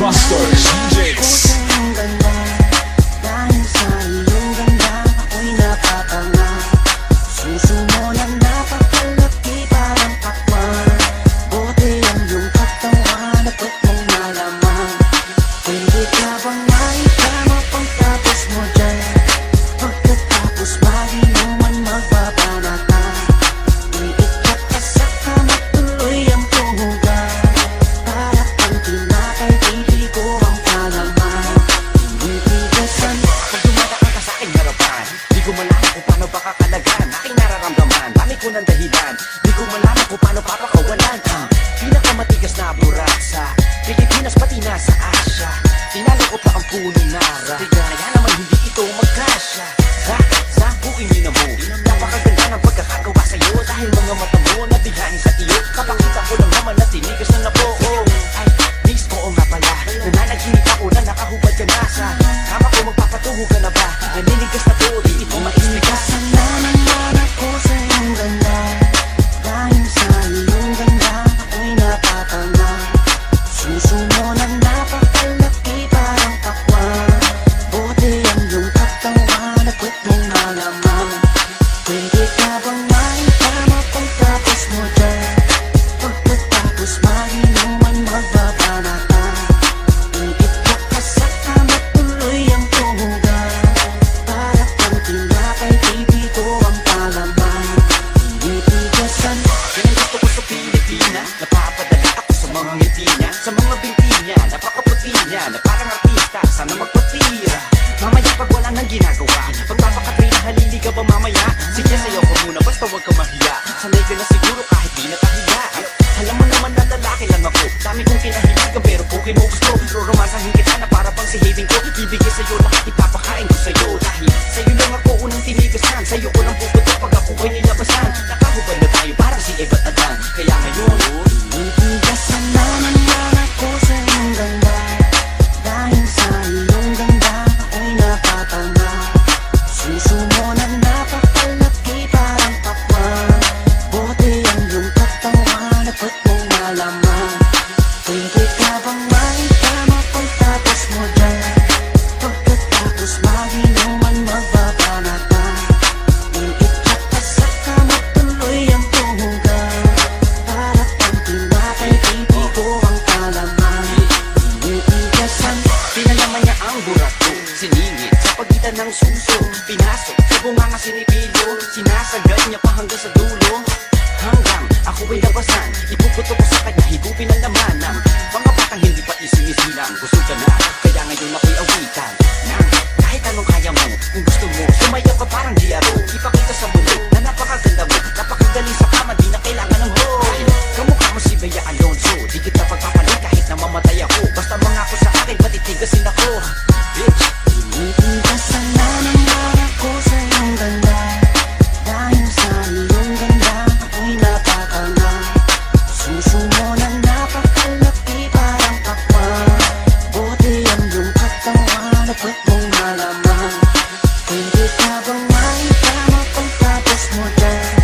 Busters, DJs. Dahil sa iyong ganda, ako'y napatanga. Suso mo na napakalaki parang pakwan. Buti ang iyong katawan, dapat mong malaman. Pwede ka bang maitama pagtapos mo dyan? Pagkatapos maginuman magpapanata. Iikat ka sa kama, tuloy ang tumugan. Para kang tinapay, pipi ko ang palaman. Ibitigasan, pag dumadaan ka sa'king harapan, di ko malaman kung paano pakakalagan aking nararamdaman, dami ko ng dahilan. Di ko malaman kung paano papakawalan ang pinakamatigas na burak sa Pilipinas, pati na sa Asya. Tinalo ko pa ang punong nara, kaya naman hindi ito magkasya. Sa buingin na mo, napakaganda ng pagkakagawa sa'yo. Dahil mga mata mo nabigahin sa iyo, kapakita ko lang naman na tinigas na nabuo. Ay, miss ko nga pala, nananaginip ako na nakahubad ka na sa kama ko. Magpapatungo ka na ba? Naninigas na po, di ito maismigas. ibitigasan naman ako sa iyong ganda. Dahil sa iyong ganda, ako'y napatanga. Suso mo na napakalaki parang pakwan. Buti ang iyong katawan, dapat mong malaman. Pwede ka bang maitama pagtapos mo dyan? Pagkatapos maginuman magpapanata. Iikat ka sa kama, tuloy ang tumugan. Para kang tinapay, pipi ko ang palaman. Ibitigasan, Yan ang gusto ko sa Pilipinas, napapadala ako sa mga ngiti niya, sa mga binti niya, napakaputi niya, na parang artista, sana magpatira. Mamaya pag wala nang ginagawa, pagpapakatrina, halili ka ba mamaya? Sige, sayo ko muna, basta huwag ka mahiya. Sanay ka na siguro kahit di nakahiya. Alam mo naman na lalaki lang ako, dami kong kinahiligan pero pukin mo gusto. Roromansahin kita na para pang sihibin ko, ibigay sa'yo lahat, ipapakain ko sa'yo. Dahil sa'yo lang ako unang tinigasan, sa'yo ko lang puputok pag ako ko'y nilabasan. Nakahubad na tayo parang si Eva at Adan, kaya ngayon ibitigasan naman ako sa iyong ganda. Dahil sa iyong ganda, ako'y napatanga. Suso mo na napakalaki parang pakwan. Buti ang iyong katawan, dapat mong malaman. Pwede ka bang maitama pagtapos mo dyan? Pagkatapos maginuman magpapanata. Iikat ka sa kama, tuloy ang tumugan. Para kang tinapay, pipi ko ang palaman. Ibitigasan, pinalaman niya ang burak ko, siningit sa pagitan ng suso. Pinasok sa bunganga sinipilo, sinasagad niya pa hanggang sa dulo. Hanggang ako ay labasan, ipuputo ko sa kanya, higupin ang laman ng mga batang hindi pa isinisilang. Gusto ka na, kaya ngayon ako'y awitan ng kahit anong kaya mo. Kung gusto mo, sumayaw ka parang diaro. Ipakita sa mundo na napakaganda mo, napakagaling sa kama, di na kailangan ng hoy. Kamukha mo si Bea Alonso, di kita pagpapalit kahit na mamatay ako. Basta mangako sa akin, matitigasin ako, bitch. ibitigasan naman ako sa iyong ganda. Dahil sa iyong ganda, ako'y napatanga. Suso mo na napakalaki parang pakwan. Buti ang iyong katawan, dapat mong malaman. Pwede ka bang maitama pagtapos mo dyan?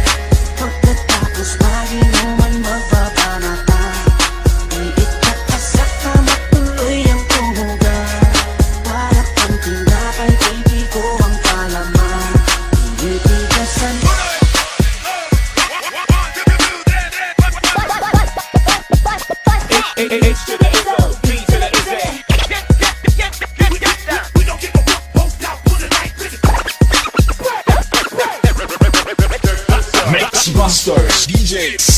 Pagkatapos maginuman magpapanata. Iikat ka sa kama, tuloy ang tumugan. Para kang tinapay, pipi ko ang palaman. Ibitigasan, H to the Izzo, B to the Izzy. Mix Busters, DJs.